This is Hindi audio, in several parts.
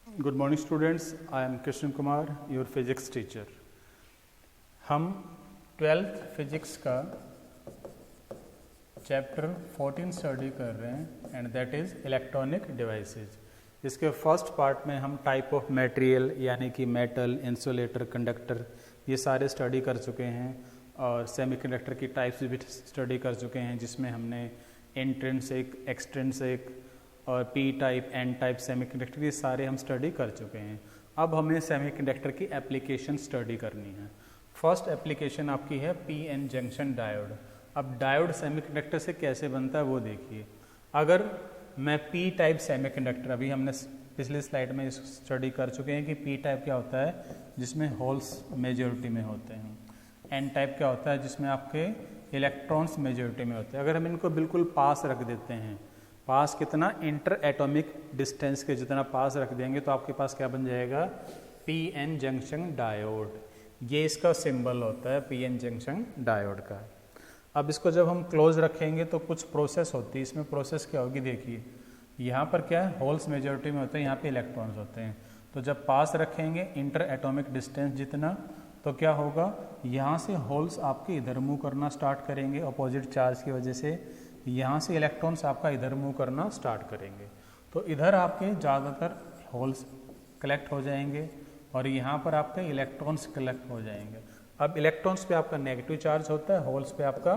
Good morning students, I am Krishna Kumar, your physics teacher. हम 12th फिजिक्स का चैप्टर 14 स्टडी कर रहे हैं and that is electronic devices. इसके फर्स्ट पार्ट में हम टाइप ऑफ मटेरियल यानी कि मेटल, इंसुलेटर, कंडक्टर ये सारे स्टडी कर चुके हैं और सेमीकंडक्टर की टाइप्स भी स्टडी कर चुके हैं, जिसमें हमने इंट्रिंसिक, एक्सट्रिंसिक और P type, N type semiconductor ये सारे हम स्टडी कर चुके हैं। अब हमें सेमीकंडक्टर की एप्लीकेशन स्टडी करनी है। फर्स्ट एप्लीकेशन आपकी है पी एन जंक्शन डायोड। अब डायोड सेमीकंडक्टर से कैसे बनता है वो देखिए। अगर मैं पी टाइप सेमीकंडक्टर, अभी हमने पिछली स्लाइड में स्टडी कर चुके हैं कि पी टाइप क्या होता है जिसमें होल्स मेजॉरिटी में होते हैं, एन टाइप क्या होता है जिसमें आपके इलेक्ट्रॉन्स मेजॉरिटी में होते हैं। अगर हम इनको बिल्कुल पास रख देते हैं, पास कितना, इंटर एटॉमिक डिस्टेंस के जितना पास रख देंगे तो आपके पास क्या बन जाएगा, पी एन जंक्शन डायोड। ये इसका सिंबल होता है पी एन जंक्शन डायोड का। अब इसको जब हम क्लोज रखेंगे तो कुछ प्रोसेस होती है। इसमें प्रोसेस क्या होगी देखिए, यहाँ पर क्या है, होल्स मेजॉरिटी में होते हैं, यहाँ पे इलेक्ट्रॉन्स होते हैं। तो जब पास रखेंगे इंटर एटॉमिक डिस्टेंस जितना, तो क्या होगा, यहाँ से होल्स आपके इधर मूव करना स्टार्ट करेंगे अपोजिट चार्ज की वजह से। यहाँ से इलेक्ट्रॉन्स आपका इधर मूव करना स्टार्ट करेंगे, तो इधर आपके ज़्यादातर होल्स कलेक्ट हो जाएंगे और यहाँ पर आपके इलेक्ट्रॉन्स कलेक्ट हो जाएंगे। अब इलेक्ट्रॉन्स पे आपका नेगेटिव चार्ज होता है, होल्स पे आपका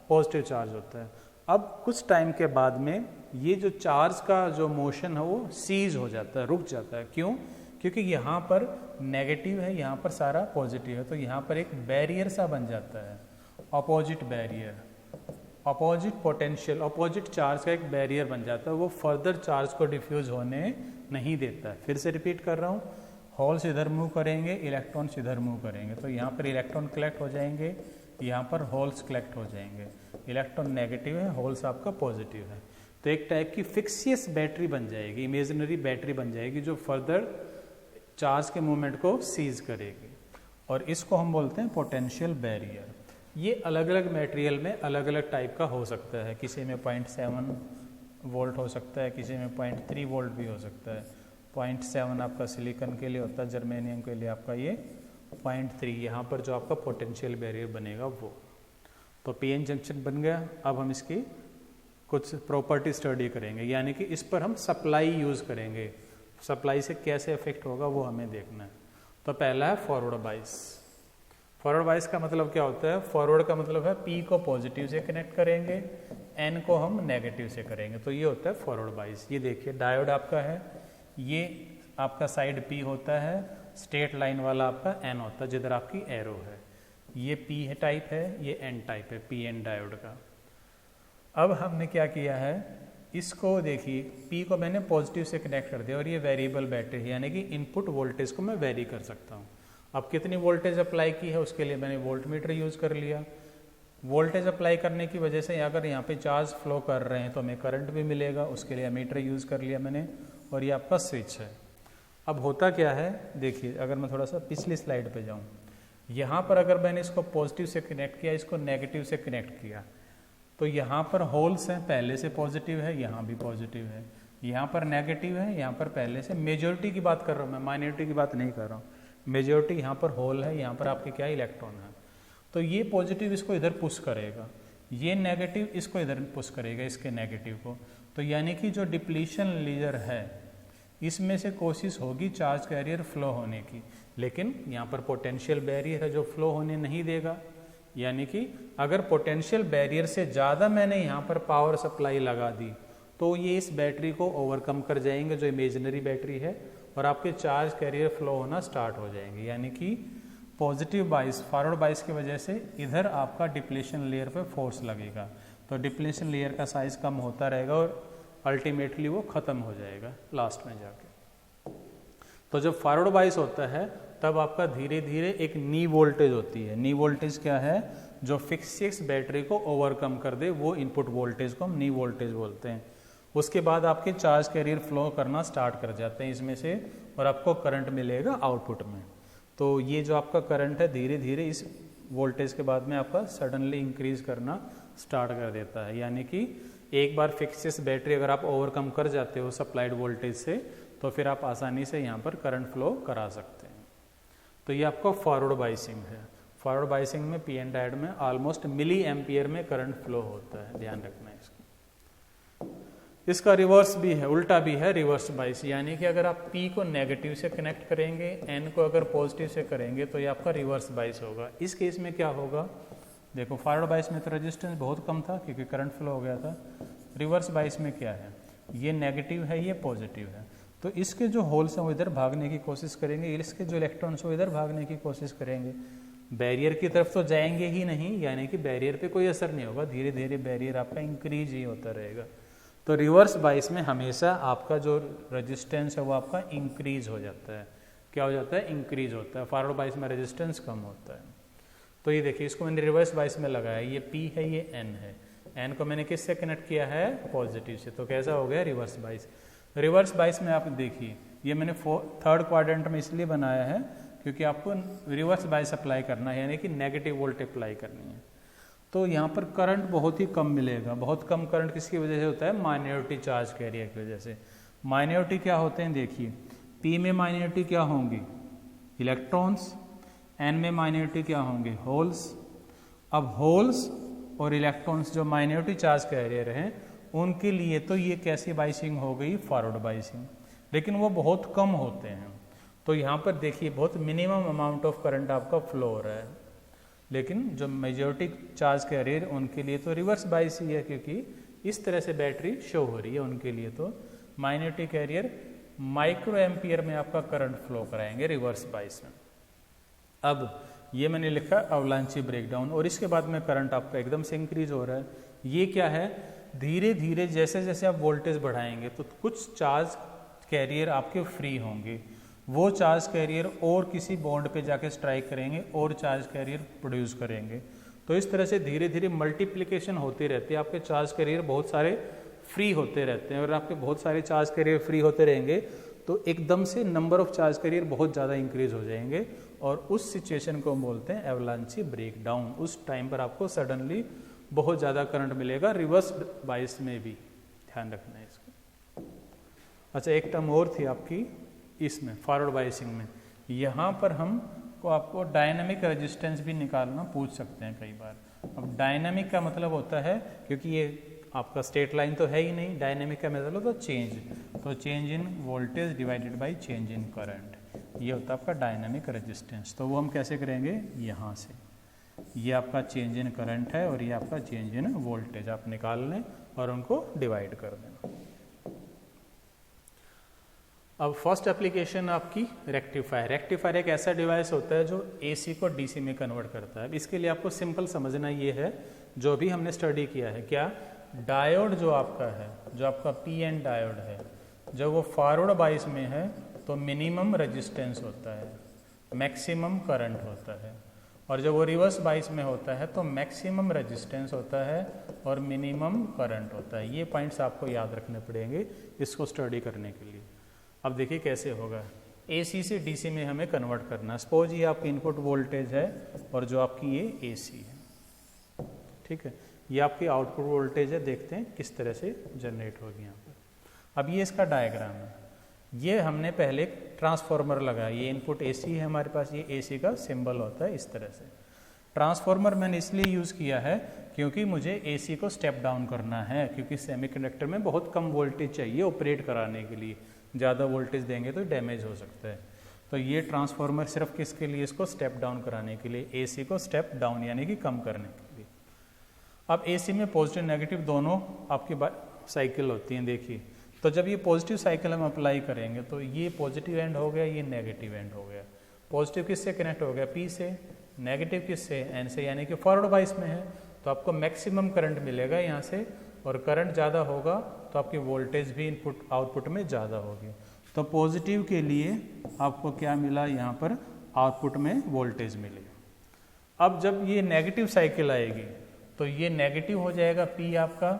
पॉजिटिव चार्ज होता है। अब कुछ टाइम के बाद में ये जो चार्ज का जो मोशन है वो सीज हो जाता है, रुक जाता है। क्यों? क्योंकि यहाँ पर नेगेटिव है, यहाँ पर सारा पॉजिटिव है, तो यहाँ पर एक बैरियर सा बन जाता है, opposite barrier, opposite potential, opposite charge का एक बैरियर बन जाता है। वो फर्दर चार्ज को डिफ्यूज होने नहीं देता है। फिर से रिपीट कर रहा हूँ, होल्स इधर मूव करेंगे, इलेक्ट्रॉन्स इधर मूव करेंगे, तो यहाँ पर इलेक्ट्रॉन कलेक्ट हो जाएंगे, यहाँ पर होल्स कलेक्ट हो जाएंगे। इलेक्ट्रॉन नेगेटिव है, होल्स आपका पॉजिटिव है, तो एक टाइप की फिक्सियस बैटरी बन जाएगी, इमेजिनरी बैटरी बन जाएगी जो फर्दर चार्ज के मूवमेंट को सीज करेगी, और इसको हम बोलते हैं पोटेंशियल बैरियर। ये अलग अलग मटेरियल में अलग अलग टाइप का हो सकता है। किसी में 0.7 वोल्ट हो सकता है, किसी में 0.3 वोल्ट भी हो सकता है। 0.7 आपका सिलिकॉन के लिए होता है, जर्मेनियम के लिए आपका ये 0.3, यहाँ पर जो आपका पोटेंशियल बैरियर बनेगा वो। तो पी एन जंक्शन बन गया। अब हम इसकी कुछ प्रॉपर्टी स्टडी करेंगे, यानी कि इस पर हम सप्लाई यूज़ करेंगे। सप्लाई से कैसे इफेक्ट होगा वो हमें देखना है। तो पहला है फॉरवर्ड बाइस। फॉरवर्ड बाइस का मतलब क्या होता है, फॉरवर्ड का मतलब है पी को पॉजिटिव से कनेक्ट करेंगे, एन को हम नेगेटिव से करेंगे, तो ये होता है फॉरवर्ड बाइस। ये देखिए डायोड आपका है, ये आपका साइड पी होता है, स्ट्रेट लाइन वाला आपका एन होता है जिधर आपकी एरो है। ये पी है टाइप है, ये एन टाइप है, पी एन डायोड का। अब हमने क्या किया है, इसको देखिए, पी को मैंने पॉजिटिव से कनेक्ट कर दिया और ये वेरिएबल बैटरी है, यानी कि इनपुट वोल्टेज को मैं वेरी कर सकता हूँ। अब कितनी वोल्टेज अप्लाई की है उसके लिए मैंने वोल्ट मीटर यूज़ कर लिया। वोल्टेज अप्लाई करने की वजह से अगर यहाँ पे चार्ज फ्लो कर रहे हैं तो हमें करंट भी मिलेगा, उसके लिए मीटर यूज़ कर लिया मैंने, और ये आपका स्विच है। अब होता क्या है देखिए, अगर मैं थोड़ा सा पिछली स्लाइड पे जाऊँ, यहाँ पर अगर मैंने इसको पॉजिटिव से कनेक्ट किया, इसको नेगेटिव से कनेक्ट किया, तो यहाँ पर होल्स हैं, पहले से पॉजिटिव है, यहाँ भी पॉजिटिव है, यहाँ पर नेगेटिव है, यहाँ पर पहले से। मेजॉरिटी की बात कर रहा हूँ मैं, माइनॉरिटी की बात नहीं कर रहा हूँ। मेजॉरिटी यहाँ पर होल है, यहाँ पर आपके क्या इलेक्ट्रॉन है, तो ये पॉजिटिव इसको इधर पुश करेगा, ये नेगेटिव इसको इधर पुश करेगा, इसके नेगेटिव को। तो यानी कि जो डिप्लीशन लेयर है इसमें से कोशिश होगी चार्ज कैरियर फ्लो होने की, लेकिन यहाँ पर पोटेंशियल बैरियर है जो फ्लो होने नहीं देगा। यानी कि अगर पोटेंशियल बैरियर से ज़्यादा मैंने यहाँ पर पावर सप्लाई लगा दी तो ये इस बैटरी को ओवरकम कर जाएंगे जो इमेजिनरी बैटरी है, और आपके चार्ज कैरियर फ्लो होना स्टार्ट हो जाएंगे। यानी कि पॉजिटिव बाइस, फॉरवर्ड बाइस की वजह से इधर आपका डिप्लीशन लेयर पे फोर्स लगेगा, तो डिप्लीशन लेयर का साइज कम होता रहेगा और अल्टीमेटली वो ख़त्म हो जाएगा लास्ट में जाके। तो जब फॉरवर्ड बाइस होता है तब आपका धीरे धीरे एक नी वोल्टेज होती है। नी वोल्टेज क्या है, जो फिक्सियस बैटरी को ओवरकम कर दे, वो इनपुट वोल्टेज को हम नी वोल्टेज बोलते हैं। उसके बाद आपके चार्ज कैरियर फ्लो करना स्टार्ट कर जाते हैं इसमें से, और आपको करंट मिलेगा आउटपुट में। तो ये जो आपका करंट है धीरे धीरे इस वोल्टेज के बाद में आपका सडनली इंक्रीज करना स्टार्ट कर देता है। यानी कि एक बार फिक्सियस बैटरी अगर आप ओवरकम कर जाते हो सप्लाइड वोल्टेज से, तो फिर आप आसानी से यहाँ पर करंट फ्लो करा सकते हैं। तो ये आपका फॉरवर्ड बाइसिंग है। फॉरवर्ड बाइसिंग में पी एन डायोड में ऑलमोस्ट मिली एम्पियर में करंट फ्लो होता है, ध्यान रखना है इसको। इसका रिवर्स भी है, उल्टा भी है, रिवर्स बाइस, यानी कि अगर आप P को नेगेटिव से कनेक्ट करेंगे, N को अगर पॉजिटिव से करेंगे तो ये आपका रिवर्स बाइस होगा। इस केस में क्या होगा, देखो फॉरवर्ड बाइस में तो रेजिस्टेंस बहुत कम था क्योंकि करंट फ्लो हो गया था। रिवर्स बाइस में क्या है, ये नेगेटिव है, ये पॉजिटिव है, तो इसके जो होल्स हैं वो इधर भागने की कोशिश करेंगे, इसके जो इलेक्ट्रॉन्स वो इधर भागने की कोशिश करेंगे। बैरियर की तरफ तो जाएंगे ही नहीं, यानी कि बैरियर पे कोई असर नहीं होगा, धीरे धीरे बैरियर आपका इंक्रीज ही होता रहेगा। तो रिवर्स बाइस में हमेशा आपका जो रेजिस्टेंस है वो आपका इंक्रीज हो जाता है। क्या हो जाता है, इंक्रीज होता है। फॉरवर्ड बाइस में रेजिस्टेंस कम होता है। तो ये देखिए, इसको मैंने रिवर्स बाइस में लगाया, ये P है, ये N है। N को मैंने किससे कनेक्ट किया है, पॉजिटिव से, तो कैसा हो गया, रिवर्स बाइस। रिवर्स बाइस में आप देखिए, ये मैंने थर्ड क्वाड्रेंट में इसलिए बनाया है क्योंकि आपको रिवर्स बाइस अप्लाई करना है, यानी कि नेगेटिव वोल्ट अप्लाई करनी है। तो यहाँ पर करंट बहुत ही कम मिलेगा। बहुत कम करंट किसकी वजह से होता है, माइनॉरिटी चार्ज कैरियर की वजह से। माइनॉरिटी क्या होते हैं, देखिए P में माइनॉरिटी क्या होंगी, इलेक्ट्रॉन्स, N में माइनॉरिटी क्या होंगे, होल्स। अब होल्स और इलेक्ट्रॉन्स जो माइनॉरिटी चार्ज कैरियर हैं उनके लिए तो ये कैसी बाइसिंग हो गई, फॉरवर्ड बाइसिंग, लेकिन वो बहुत कम होते हैं। तो यहाँ पर देखिए बहुत मिनिमम अमाउंट ऑफ करंट आपका फ्लो हो रहा है, लेकिन जो मेजॉरिटी चार्ज कैरियर उनके लिए तो रिवर्स बाइस ही है, क्योंकि इस तरह से बैटरी शो हो रही है उनके लिए। तो माइनॉरिटी कैरियर माइक्रो एम्पियर में आपका करंट फ्लो कराएंगे रिवर्स बाइस में। अब ये मैंने लिखा अवलांची ब्रेकडाउन, और इसके बाद में करंट आपका एकदम से इंक्रीज हो रहा है। ये क्या है, धीरे धीरे जैसे जैसे आप वोल्टेज बढ़ाएंगे तो कुछ चार्ज कैरियर आपके फ्री होंगे, वो चार्ज कैरियर और किसी बॉन्ड पे जाके स्ट्राइक करेंगे और चार्ज कैरियर प्रोड्यूस करेंगे। तो इस तरह से धीरे धीरे मल्टीप्लिकेशन होती रहती है, आपके चार्ज कैरियर बहुत सारे फ्री होते रहते हैं। और आपके बहुत सारे चार्ज कैरियर फ्री होते रहेंगे तो एकदम से नंबर ऑफ चार्ज कैरियर बहुत ज़्यादा इंक्रीज हो जाएंगे, और उस सिचुएशन को हम बोलते हैं एवलांची ब्रेकडाउन। उस टाइम पर आपको सडनली बहुत ज़्यादा करंट मिलेगा, रिवर्स बाइस में भी, ध्यान रखना है इसको। अच्छा, एक टर्म और थी आपकी इसमें फॉरवर्ड बाइसिंग में, यहाँ पर हम को आपको डायनामिक रेजिस्टेंस भी निकालना पूछ सकते हैं कई बार। अब डायनामिक का मतलब होता है, क्योंकि ये आपका स्ट्रेट लाइन तो है ही नहीं, डायनामिक का मतलब होता है चेंज, तो change in voltage divided by change in current, ये होता है आपका डायनामिक रेजिस्टेंस। तो वो हम कैसे करेंगे, यहाँ से, ये आपका चेंज इन करंट है और ये आपका चेंज इन वोल्टेज, आप निकाल लें और उनको डिवाइड कर दें। अब फर्स्ट एप्लीकेशन आपकी रेक्टिफायर। रेक्टिफायर एक ऐसा डिवाइस होता है जो AC को DC में कन्वर्ट करता है। इसके लिए आपको सिंपल समझना ये है, जो भी हमने स्टडी किया है, क्या डायोड जो आपका है, जो आपका PN डायोड है, जब वो फॉरवर्ड बाइस में है तो मिनिमम रेजिस्टेंस होता है, मैक्सिमम करंट होता है, और जब वो रिवर्स बाइस में होता है तो मैक्सिमम रेजिस्टेंस होता है और मिनिमम करंट होता है। ये पॉइंट्स आपको याद रखने पड़ेंगे इसको स्टडी करने के लिए। अब देखिए कैसे होगा, AC से DC में हमें कन्वर्ट करना है। सपोज ये आपकी इनपुट वोल्टेज है और जो आपकी ये AC है, ठीक है, ये आपकी आउटपुट वोल्टेज है। देखते हैं किस तरह से जनरेट होगी यहाँ पर। अब ये इसका डायग्राम है, ये हमने पहले ट्रांसफार्मर लगाया, ये इनपुट AC है हमारे पास, ये AC का सिंबल होता है इस तरह से। ट्रांसफार्मर मैंने इसलिए यूज़ किया है क्योंकि मुझे AC को स्टेप डाउन करना है, क्योंकि सेमीकंडक्टर में बहुत कम वोल्टेज चाहिए ऑपरेट कराने के लिए, ज़्यादा वोल्टेज देंगे तो डैमेज हो सकता है। तो ये ट्रांसफार्मर सिर्फ किसके लिए, इसको स्टेप डाउन कराने के लिए, AC को स्टेप डाउन यानी कि कम करने के लिए। अब AC में पॉजिटिव नेगेटिव दोनों आपकी साइकिल होती हैं, देखिए। तो जब ये पॉजिटिव साइकिल हम अप्लाई करेंगे तो ये पॉजिटिव एंड हो गया, ये नेगेटिव एंड हो गया। पॉजिटिव किससे कनेक्ट हो गया, P से, नेगेटिव किससे, N से, यानी कि फॉरवर्ड बाइस में है तो आपको मैक्सिमम करंट मिलेगा यहाँ से, और करंट ज़्यादा होगा तो आपकी वोल्टेज भी इनपुट आउटपुट में ज़्यादा होगी। तो पॉजिटिव के लिए आपको क्या मिला, यहाँ पर आउटपुट में वोल्टेज मिली। अब जब ये नेगेटिव साइकिल आएगी तो ये नेगेटिव हो जाएगा P आपका,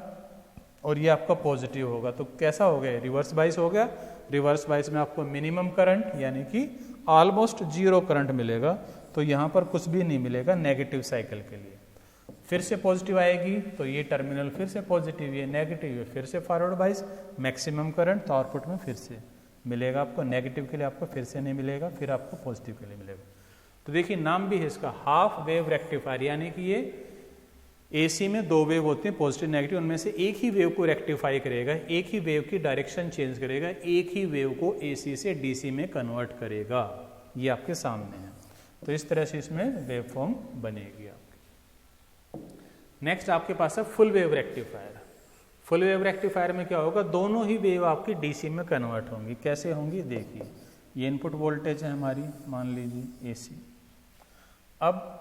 और ये आपका पॉजिटिव होगा। तो कैसा हो गया, रिवर्स बाइस हो गया। रिवर्स बाइस में आपको मिनिमम करंट यानी कि ऑलमोस्ट जीरो करंट मिलेगा, तो यहाँ पर कुछ भी नहीं मिलेगा नेगेटिव साइकिल के लिए। फिर से पॉजिटिव आएगी तो ये टर्मिनल फिर से पॉजिटिव, ये नेगेटिव है, फिर से फॉरवर्ड बाइस, मैक्सिमम करंट, तो आउटपुट में फिर से मिलेगा आपको, नेगेटिव के लिए आपको फिर से नहीं मिलेगा, फिर आपको पॉजिटिव के लिए मिलेगा। तो देखिए नाम भी है इसका हाफ वेव रेक्टिफायर, यानी कि ये एसी में दो वेव होते हैं पॉजिटिव नेगेटिव, उनमें से एक ही वेव को रेक्टिफाई करेगा, एक ही वेव की डायरेक्शन चेंज करेगा, एक ही वेव को एसी से डीसी में कन्वर्ट करेगा। ये आपके सामने है। तो इस तरह से इसमें वेव फॉर्म बनेगी आपकी। नेक्स्ट आपके पास है full wave rectifier. Full wave rectifier में क्या होगा, दोनों ही वेव आपकी डीसी में कन्वर्ट होंगी। कैसे होंगी देखिए, ये इनपुट वोल्टेज है हमारी, मान लीजिए एसी। अब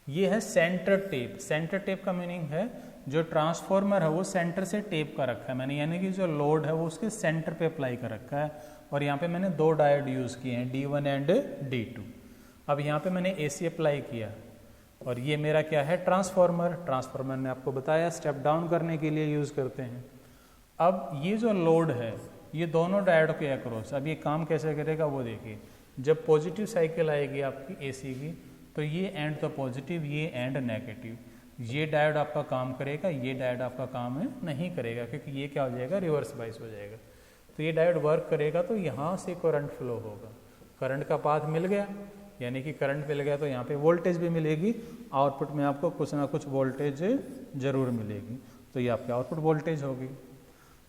ये है सेंटर टेप। सेंटर टेप का मीनिंग है जो ट्रांसफॉर्मर है वो सेंटर से टेप का रखा है मैंने, यानी कि जो लोड है वो उसके सेंटर पे अप्लाई कर रखा है। और यहाँ पे मैंने दो डायोड यूज़ किए हैं, D1 एंड D2। अब यहाँ पे मैंने AC अप्लाई किया और ये मेरा क्या है, ट्रांसफॉर्मर। ट्रांसफॉर्मर ने आपको बताया स्टेप डाउन करने के लिए यूज़ करते हैं। अब ये जो लोड है ये दोनों डायोड के अक्रॉस, अब ये काम कैसे करेगा वो देखिए। जब पॉजिटिव साइकिल आएगी आपकी AC की तो ये एंड तो पॉजिटिव, ये एंड नेगेटिव, ये डायोड आपका काम करेगा, ये डायोड आपका काम है नहीं करेगा, क्योंकि ये क्या हो जाएगा, रिवर्स बाइस हो जाएगा। तो ये डायोड वर्क करेगा तो यहाँ से करंट फ्लो होगा, करंट का पाथ मिल गया, यानी कि करंट मिल गया तो यहाँ पे वोल्टेज भी मिलेगी, आउटपुट में आपको कुछ ना कुछ वोल्टेज जरूर मिलेगी, तो ये आपकी आउटपुट वोल्टेज होगी।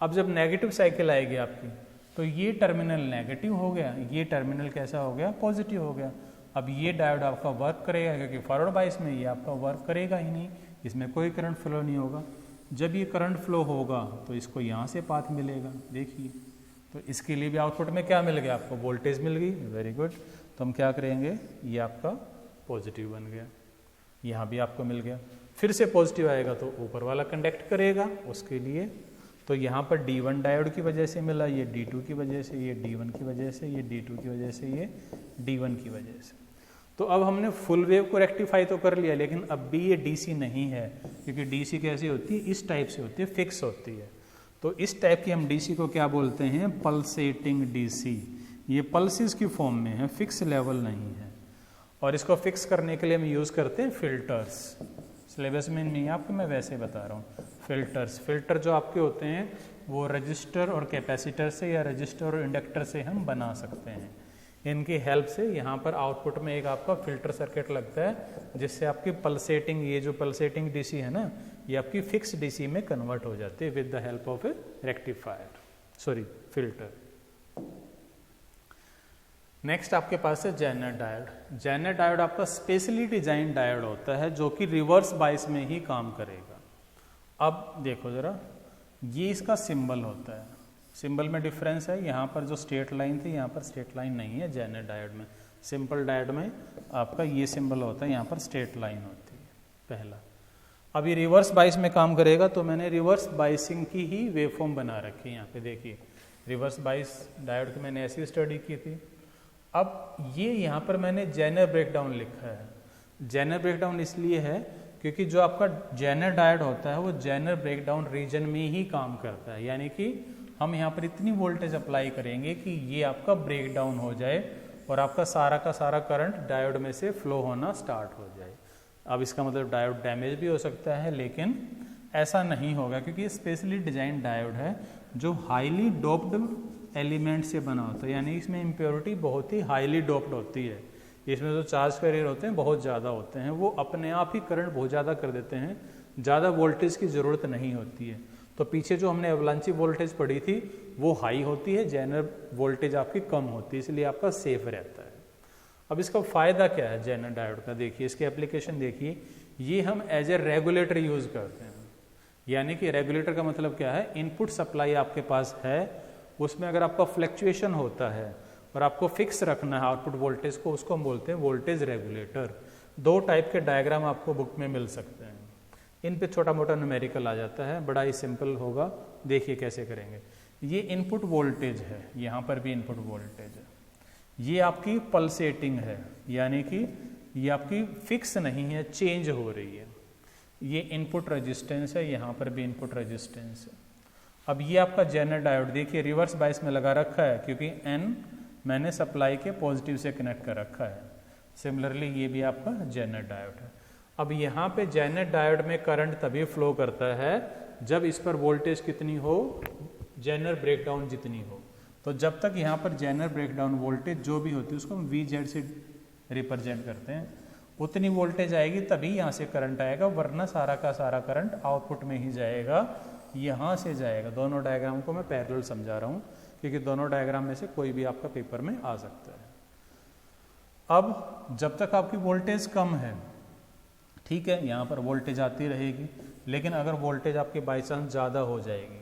अब जब नेगेटिव साइकिल आएगी आपकी तो ये टर्मिनल नेगेटिव हो गया, ये टर्मिनल कैसा हो गया, पॉजिटिव हो गया। अब ये डायोड आपका वर्क करेगा, क्योंकि फॉरवर्ड बाइस में ये आपका वर्क करेगा ही नहीं, इसमें कोई करंट फ्लो नहीं होगा। जब ये करंट फ्लो होगा तो इसको यहाँ से पाथ मिलेगा, देखिए। तो इसके लिए भी आउटपुट में क्या मिल गया आपको, वोल्टेज मिल गई, वेरी गुड। तो हम क्या करेंगे, ये आपका पॉजिटिव बन गया, यहाँ भी आपको मिल गया। फिर से पॉजिटिव आएगा तो ऊपर वाला कंडक्ट करेगा उसके लिए। तो यहाँ पर D1 डायोड की वजह से मिला, ये D2 की वजह से, ये D1 की वजह से, ये D2 की वजह से, ये D1 की वजह से। तो अब हमने फुल वेव को रेक्टिफाई तो कर लिया, लेकिन अब भी ये डीसी नहीं है, क्योंकि डीसी कैसी होती है, इस टाइप से होती है, फिक्स होती है। तो इस टाइप की हम डीसी को क्या बोलते हैं, पल्सेटिंग डीसी। ये पल्सेस की फॉर्म में है, फिक्स लेवल नहीं है। और इसको फिक्स करने के लिए हम यूज़ करते हैं फिल्टर्स। सिलेबस में नहीं है आपको, मैं वैसे बता रहा हूँ। फिल्टर्स, फिल्टर जो आपके होते हैं वो रजिस्टर और कैपेसिटर से या रजिस्टर और इंडक्टर से हम बना सकते हैं। इनकी हेल्प से यहाँ पर आउटपुट में एक आपका फिल्टर सर्किट लगता है, जिससे आपकी पल्सेटिंग, ये जो पल्सेटिंग डीसी है ना, ये आपकी फिक्स डीसी में कन्वर्ट हो जाती है with the help of a rectifier, sorry filter. Next आपके पास है जेनर डायोड। जेनर डायोड आपका स्पेशली डिजाइन डायोड होता है जो कि रिवर्स बाइस में ही काम करेगा। अब देखो जरा, ये इसका सिंबल होता है, सिंबल में डिफरेंस है। यहाँ पर जो स्ट्रेट लाइन थी, यहाँ पर स्ट्रेट लाइन नहीं है जेनर डायोड में। सिंपल डायोड में आपका ये सिंबल होता है, यहाँ पर स्ट्रेट लाइन होती है पहला। अब ये रिवर्स बाइस में काम करेगा, तो मैंने रिवर्स बाइसिंग की ही वेवफॉर्म बना रखी है। यहाँ पे देखिए, रिवर्स बाइस डायोड की मैंने ऐसी स्टडी की थी। अब ये यहाँ पर मैंने जेनर ब्रेकडाउन लिखा है। जेनर ब्रेकडाउन इसलिए है क्योंकि जो आपका जेनर डायोड होता है वो जेनर ब्रेकडाउन रीजन में ही काम करता है, यानी कि हम यहाँ पर इतनी वोल्टेज अप्लाई करेंगे कि ये आपका ब्रेक डाउन हो जाए और आपका सारा का सारा करंट डायोड में से फ्लो होना स्टार्ट हो जाए। अब इसका मतलब डायोड डैमेज भी हो सकता है, लेकिन ऐसा नहीं होगा, क्योंकि ये स्पेशली डिजाइन डायोड है जो हाईली डोप्ड एलिमेंट से बना होता है, यानी इसमें इम्प्योरिटी बहुत ही हाईली डोप्ड होती है। इसमें जो चार्ज कैरियर होते हैं बहुत ज़्यादा होते हैं, वो अपने आप ही करंट बहुत ज़्यादा कर देते हैं, ज़्यादा वोल्टेज की ज़रूरत नहीं होती है। तो पीछे जो हमने एवलांची वोल्टेज पढ़ी थी वो हाई होती है, जेनर वोल्टेज आपकी कम होती है, इसलिए आपका सेफ रहता है। अब इसका फ़ायदा क्या है जेनर डायोड का, देखिए इसके एप्लीकेशन देखिए। ये हम एज ए रेगुलेटर यूज़ करते हैं, यानी कि रेगुलेटर का मतलब क्या है, इनपुट सप्लाई आपके पास है, उसमें अगर आपका फ्लक्चुएशन होता है और आपको फिक्स रखना है आउटपुट वोल्टेज को, उसको हम बोलते हैं वोल्टेज रेगुलेटर। दो टाइप के डायग्राम आपको बुक में मिल सकते हैं, इन पे छोटा मोटा न्यूमेरिकल आ जाता है, बड़ा ही सिंपल होगा। देखिए कैसे करेंगे। ये इनपुट वोल्टेज है, यहाँ पर भी इनपुट वोल्टेज है, ये आपकी पल्सेटिंग है, यानी कि ये आपकी फिक्स नहीं है, चेंज हो रही है। ये इनपुट रेजिस्टेंस है, यहाँ पर भी इनपुट रेजिस्टेंस है। अब ये आपका जेनर डायोड देखिए रिवर्स बाइस में लगा रखा है, क्योंकि एन मैंने सप्लाई के पॉजिटिव से कनेक्ट कर रखा है। सिमिलरली ये भी आपका जेनर डायोड है। अब यहाँ पे जेनर डायोड में करंट तभी फ्लो करता है जब इस पर वोल्टेज कितनी हो, जेनर ब्रेकडाउन जितनी हो। तो जब तक यहाँ पर जेनर ब्रेकडाउन वोल्टेज जो भी होती है उसको हम VZ से रिप्रेजेंट करते हैं, उतनी वोल्टेज आएगी तभी यहाँ से करंट आएगा, वरना सारा का सारा करंट आउटपुट में ही जाएगा, यहाँ से जाएगा। दोनों डायग्राम को मैं पैरेलल समझा रहा हूँ क्योंकि दोनों डायग्राम में से कोई भी आपका पेपर में आ सकता है। अब जब तक आपकी वोल्टेज कम है, ठीक है, यहाँ पर वोल्टेज आती रहेगी, लेकिन अगर वोल्टेज आपके बाई चांस ज़्यादा हो जाएगी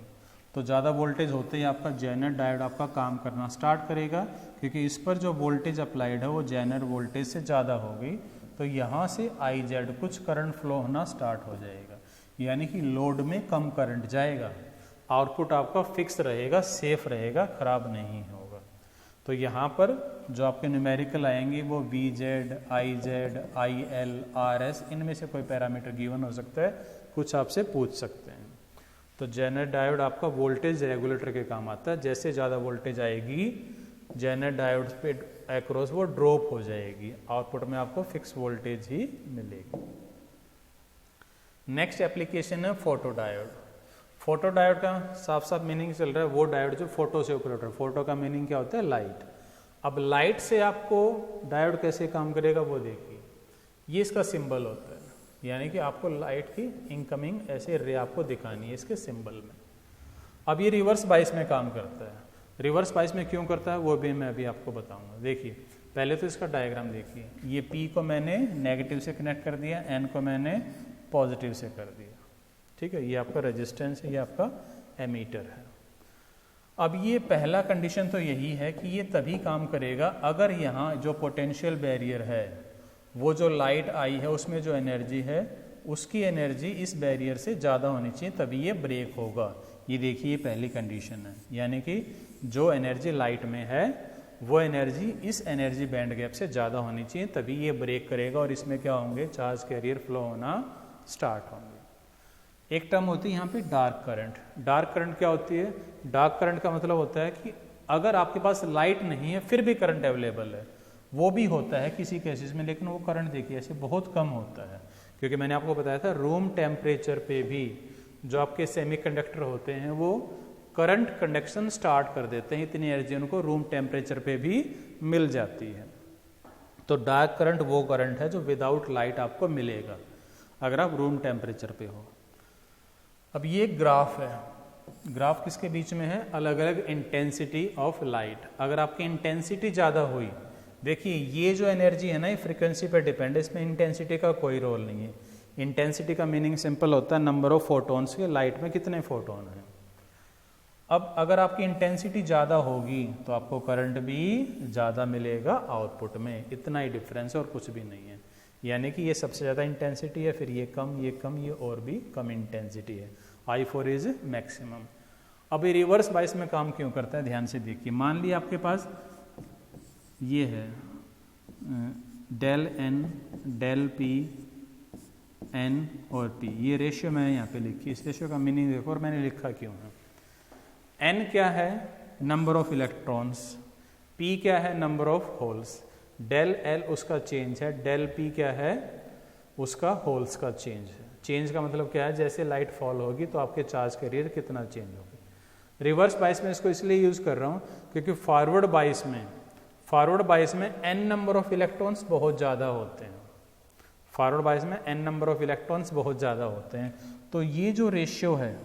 तो ज़्यादा वोल्टेज होते ही आपका जेनर डायोड आपका काम करना स्टार्ट करेगा, क्योंकि इस पर जो वोल्टेज अप्लाइड है वो जेनर वोल्टेज से ज़्यादा होगी, तो यहाँ से IZ कुछ करंट फ्लो होना स्टार्ट हो जाएगा, यानी कि लोड में कम करंट जाएगा, आउटपुट आपका फिक्स रहेगा, सेफ रहेगा, खराब नहीं होगा। तो यहाँ पर जो आपके न्यूमेरिकल आएंगे वो VZ, IZ, IL, RS, इनमें से कोई पैरामीटर गिवन हो सकता है, कुछ आपसे पूछ सकते हैं। तो जेनर डायोड आपका वोल्टेज रेगुलेटर के काम आता है। जैसे ज़्यादा वोल्टेज आएगी जेनर डायोड पे अक्रॉस वो ड्रॉप हो जाएगी, आउटपुट में आपको फिक्स वोल्टेज ही मिलेगी। नेक्स्ट एप्लीकेशन है फोटो डायोड। फोटो डायोड का साफ साफ मीनिंग चल रहा है वो डायोड जो फोटो से ऑपरेट है। फोटो का मीनिंग क्या होता है? लाइट। अब लाइट से आपको डायोड कैसे काम करेगा वो देखिए, ये इसका सिंबल होता है, यानी कि आपको लाइट की इनकमिंग ऐसे रे आपको दिखानी है इसके सिंबल में। अब ये रिवर्स बाइस में काम करता है। रिवर्स बाइस में क्यों करता है वो भी मैं अभी आपको बताऊंगा। देखिए पहले तो इसका डायग्राम देखिए, ये P को मैंने नेगेटिव से कनेक्ट कर दिया, N को मैंने पॉजिटिव से कर दिया, ठीक है, ये आपका रेजिस्टेंस है, ये आपका एमीटर है। अब ये पहला कंडीशन तो यही है कि ये तभी काम करेगा अगर यहाँ जो पोटेंशियल बैरियर है, वो जो लाइट आई है उसमें जो एनर्जी है उसकी एनर्जी इस बैरियर से ज़्यादा होनी चाहिए, तभी ये ब्रेक होगा। ये देखिए ये पहली कंडीशन है, यानी कि जो एनर्जी लाइट में है वो एनर्जी इस एनर्जी बैंड गैप से ज़्यादा होनी चाहिए, तभी ये ब्रेक करेगा और इसमें क्या होंगे, चार्ज कैरियर फ्लो होना स्टार्ट होंगे। एक टर्म होती है यहाँ पे डार्क करंट। डार्क करंट क्या होती है? डार्क करंट का मतलब होता है कि अगर आपके पास लाइट नहीं है फिर भी करंट अवेलेबल है, वो भी होता है किसी केसेस में, लेकिन वो करंट देखिए ऐसे बहुत कम होता है, क्योंकि मैंने आपको बताया था रूम टेम्परेचर पे भी जो आपके सेमीकंडक्टर होते हैं वो करंट कंडक्शन स्टार्ट कर देते हैं, इतनी एनर्जी उनको रूम टेम्परेचर पे भी मिल जाती है। तो डार्क करंट वो करंट है जो विदाउट लाइट आपको मिलेगा अगर आप रूम टेम्परेचर पे हो। अब ये ग्राफ है, ग्राफ किसके बीच में है? अलग अलग इंटेंसिटी ऑफ लाइट। अगर आपकी इंटेंसिटी ज़्यादा हुई, देखिए ये जो एनर्जी है ना ये फ्रीक्वेंसी पर डिपेंड है, इसमें इंटेंसिटी का कोई रोल नहीं है। इंटेंसिटी का मीनिंग सिंपल होता है नंबर ऑफ फोटोन्स के, लाइट में कितने फोटोन हैं। अब अगर आपकी इंटेंसिटी ज़्यादा होगी तो आपको करंट भी ज़्यादा मिलेगा आउटपुट में, इतना ही डिफरेंस है और कुछ भी नहीं है। यानी कि ये सबसे ज़्यादा इंटेंसिटी है, फिर ये कम, ये कम, ये और भी कम इंटेंसिटी है। I4 is maximum. अब ये रिवर्स बाइस में काम क्यों करता है ध्यान से देखिए। मान लिया आपके पास ये है del N, del P, N और P, ये रेशियो मैंने यहाँ पे लिखी। इस रेशियो का मीनिंग देखो और मैंने लिखा क्यों है। N क्या है? Number of electrons. P क्या है? Number of holes. Del L उसका चेंज है, डेल P क्या है? उसका होल्स का चेंज है। चेंज का मतलब क्या है? जैसे लाइट फॉल होगी तो आपके चार्ज कैरियर कितना चेंज होगी। रिवर्स बाइस में इसको इसलिए यूज कर रहा हूँ क्योंकि फॉरवर्ड बाइस में n नंबर ऑफ इलेक्ट्रॉन्स बहुत ज़्यादा होते हैं। फॉरवर्ड बाइस में n नंबर ऑफ इलेक्ट्रॉन्स बहुत ज़्यादा होते हैं, तो ये जो रेशियो है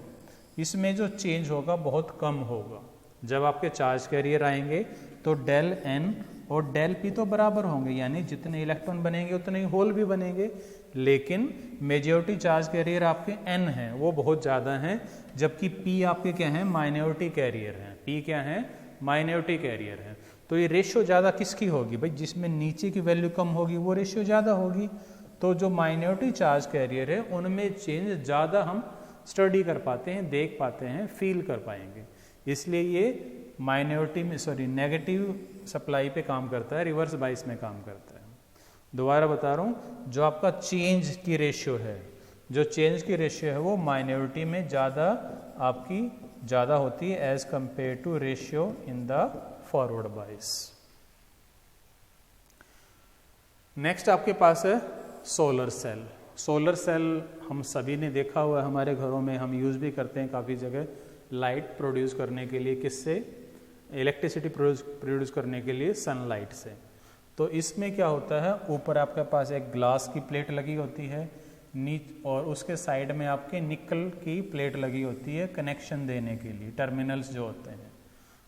इसमें जो चेंज होगा बहुत कम होगा। जब आपके चार्ज कैरियर आएंगे तो डेल N और डेल P तो बराबर होंगे, यानी जितने इलेक्ट्रॉन बनेंगे उतने ही होल भी बनेंगे, लेकिन मेजॉरिटी चार्ज कैरियर आपके N हैं वो बहुत ज़्यादा हैं, जबकि P आपके क्या हैं? माइनॉरिटी कैरियर हैं। P क्या है? माइनॉरिटी कैरियर है। तो ये रेशियो ज़्यादा किसकी होगी भाई? जिसमें नीचे की वैल्यू कम होगी वो रेशियो ज़्यादा होगी। तो जो माइनॉरिटी चार्ज कैरियर है उनमें चेंज ज़्यादा हम स्टडी कर पाते हैं, देख पाते हैं, फील कर पाएंगे, इसलिए ये माइनॉरिटी में नेगेटिव सप्लाई पे काम करता है, रिवर्स बाइस में काम करता है। दोबारा बता रहा हूँ, जो आपका चेंज की रेशियो है, जो चेंज की रेशियो है वो माइनॉरिटी में ज़्यादा आपकी ज़्यादा होती है as compare to ratio in the forward bias. Next आपके पास है सोलर सेल। सोलर सेल हम सभी ने देखा हुआ है, हमारे घरों में हम यूज़ भी करते हैं काफ़ी जगह लाइट प्रोड्यूस करने के लिए। किससे? इलेक्ट्रिसिटी प्रोड्यूस करने के लिए सनलाइट से। तो इसमें क्या होता है, ऊपर आपके पास एक ग्लास की प्लेट लगी होती है, और उसके साइड में आपके निकल की प्लेट लगी होती है कनेक्शन देने के लिए, टर्मिनल्स जो होते हैं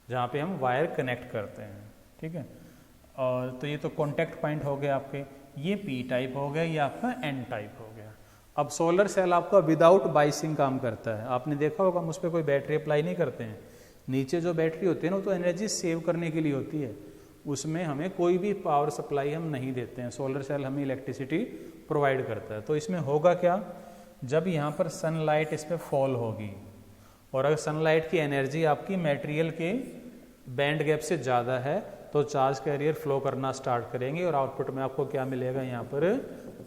जहाँ पे हम वायर कनेक्ट करते हैं, ठीक है। और तो ये तो कॉन्टैक्ट पॉइंट हो गया आपके, ये पी टाइप हो गया, ये आपका एन टाइप हो गया। अब सोलर सेल आपका विदाउट बाइसिंग काम करता है। आपने देखा होगा हम उस पर कोई बैटरी अप्लाई नहीं करते हैं, नीचे जो बैटरी होती है ना तो एनर्जी सेव करने के लिए होती है, उसमें हमें कोई भी पावर सप्लाई हम नहीं देते हैं, सोलर सेल हमें इलेक्ट्रिसिटी प्रोवाइड करता है। तो इसमें होगा क्या, जब यहाँ पर सनलाइट इस पर फॉल होगी और अगर सनलाइट की एनर्जी आपकी मटेरियल के बैंड गैप से ज़्यादा है तो चार्ज कैरियर फ्लो करना स्टार्ट करेंगे और आउटपुट में आपको क्या मिलेगा, यहाँ पर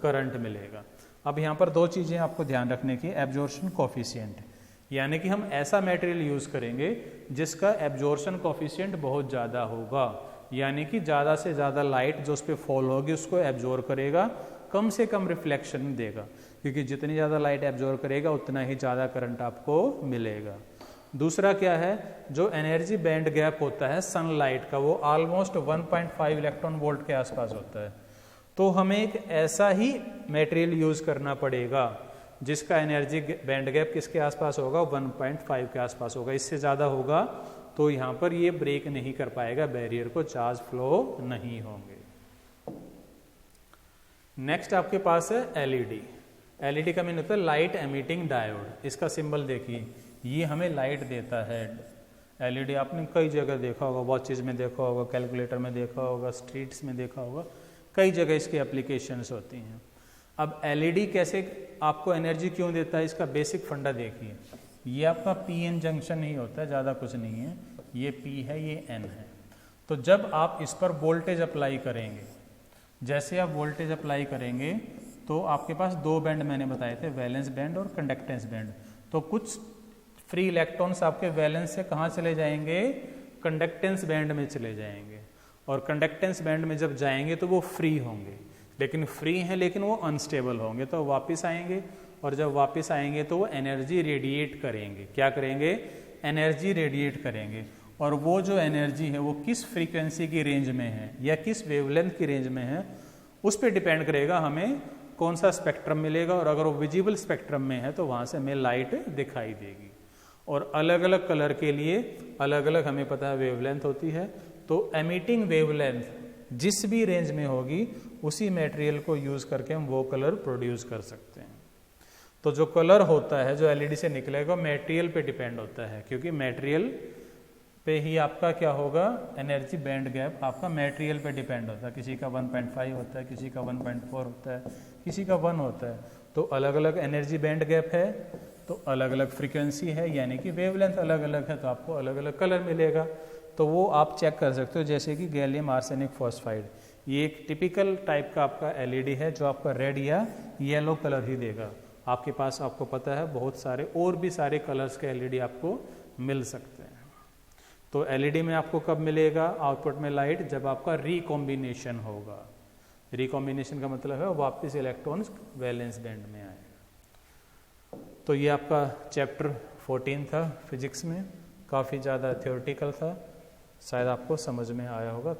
करंट मिलेगा। अब यहाँ पर दो चीज़ें आपको ध्यान रखने की, एब्जॉर्प्शन कोफिशिएंट, यानी कि हम ऐसा मटेरियल यूज़ करेंगे जिसका एब्जॉर्प्शन कोफिशिएंट बहुत ज़्यादा होगा, यानी कि ज़्यादा से ज़्यादा लाइट जो उस पर फॉल होगी उसको एब्जॉर्ब करेगा, कम से कम रिफ्लेक्शन देगा, क्योंकि जितनी ज़्यादा लाइट एब्जॉर्ब करेगा उतना ही ज़्यादा करंट आपको मिलेगा। दूसरा क्या है, जो एनर्जी बैंड गैप होता है सनलाइट का वो ऑलमोस्ट 1.5 इलेक्ट्रॉन वोल्ट के आसपास होता है। तो हमें एक ऐसा ही मटेरियल यूज़ करना पड़ेगा जिसका एनर्जी बैंड गैप किसके आसपास होगा, 1.5 के आसपास होगा। इससे ज़्यादा होगा तो यहाँ पर ये ब्रेक नहीं कर पाएगा बैरियर को, चार्ज फ्लो नहीं होंगे। नेक्स्ट आपके पास है एलईडी। एलईडी का मीन होता है लाइट एमिटिंग डायोड। इसका सिंबल देखिए, ये हमें लाइट देता है। एलईडी आपने कई जगह देखा होगा, वॉचेज में देखा होगा, कैलकुलेटर में देखा होगा, स्ट्रीट्स में देखा होगा, कई जगह इसकी एप्लीकेशंस होती हैं। अब एलईडी कैसे आपको एनर्जी क्यों देता है, इसका बेसिक फंडा देखिए। ये आपका पी एन जंक्शन ही होता है, ज़्यादा कुछ नहीं है, ये पी है ये एन है। तो जब आप इस पर वोल्टेज अप्लाई करेंगे, जैसे आप वोल्टेज अप्लाई करेंगे तो आपके पास दो बैंड मैंने बताए थे, वैलेंस बैंड और कंडक्टेंस बैंड। तो कुछ फ्री इलेक्ट्रॉन्स आपके वैलेंस से कहाँ चले जाएंगे, कंडक्टेंस बैंड में चले जाएंगे, और कंडक्टेंस बैंड में जब जाएंगे तो वो फ्री होंगे, लेकिन फ्री हैं लेकिन वो अनस्टेबल होंगे, तो वापस आएंगे, और जब वापस आएंगे तो वो एनर्जी रेडिएट करेंगे। क्या करेंगे, एनर्जी रेडिएट करेंगे। और वो जो एनर्जी है वो किस फ्रीक्वेंसी की रेंज में है या किस वेवलेंथ की रेंज में है, उस पर डिपेंड करेगा हमें कौन सा स्पेक्ट्रम मिलेगा। और अगर वो विजिबल स्पेक्ट्रम में है तो वहाँ से हमें लाइट दिखाई देगी। और अलग अलग कलर के लिए अलग अलग हमें पता है वेवलेंथ होती है। तो एमिटिंग वेवलेंथ जिस भी रेंज में होगी उसी मटेरियल को यूज़ करके हम वो कलर प्रोड्यूस कर सकते हैं। तो जो कलर होता है जो एलईडी से निकलेगा मटेरियल पे डिपेंड होता है, क्योंकि मटेरियल पे ही आपका क्या होगा, एनर्जी बैंड गैप आपका मटेरियल पे डिपेंड होता है। किसी का 1.5 होता है, किसी का 1.4 होता है, किसी का 1 होता है। तो अलग अलग एनर्जी बैंड गैप है तो अलग अलग फ्रीक्वेंसी है, यानी कि वेवलेंथ अलग अलग है, तो आपको अलग अलग कलर मिलेगा। तो वो आप चेक कर सकते हो, जैसे कि गैलियम आर्सेनिक फॉस्फाइड, ये एक टिपिकल टाइप का आपका एलईडी है जो आपका रेड या येलो कलर ही देगा। आपके पास आपको पता है बहुत सारे और भी सारे कलर्स के एलईडी आपको मिल सकते हैं। तो एलईडी में आपको कब मिलेगा आउटपुट में लाइट, जब आपका रिकॉम्बिनेशन होगा। रिकॉम्बिनेशन का मतलब है वापस इलेक्ट्रॉन्स वैलेंस बैंड में आएगा। तो ये आपका चैप्टर 14 था फिजिक्स में, काफ़ी ज़्यादा थ्योरेटिकल था, शायद आपको समझ में आया होगा।